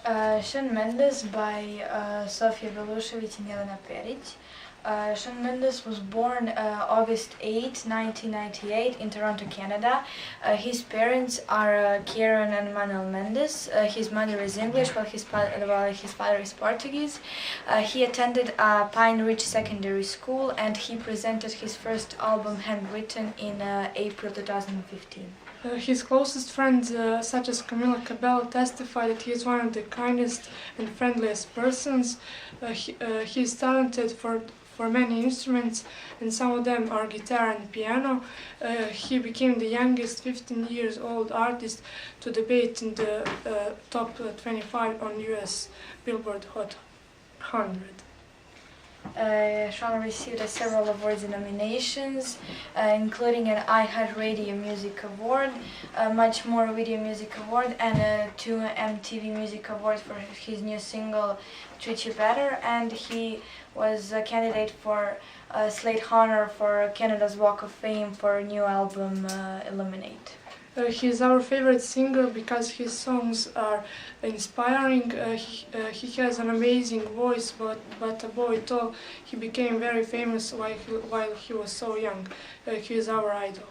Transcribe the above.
Shawn Mendes by Sofija Belušević and Jelena Perić. Shawn Mendes was born August 8, 1998 in Toronto, Canada. His parents are Kieran and Manuel Mendes. His mother is English while his father is Portuguese. He attended Pine Ridge Secondary School and he presented his first album Handwritten in April 2015. His closest friends, such as Camila Cabello, testify that he is one of the kindest and friendliest persons. He is talented for many instruments, and some of them are guitar and piano. He became the youngest 15 years old artist to debut in the top 25 on US Billboard Hot 100. Shawn received several awards and nominations, including an iHeartRadio Music Award, a Much More Video Music Award, and 2 MTV Music Awards for his new single Treat You Better, and he was a candidate for Slate Honor for Canada's Walk of Fame for new album Illuminate. He is our favorite singer because his songs are inspiring. He has an amazing voice, but above it all, he became very famous while he was so young. He is our idol.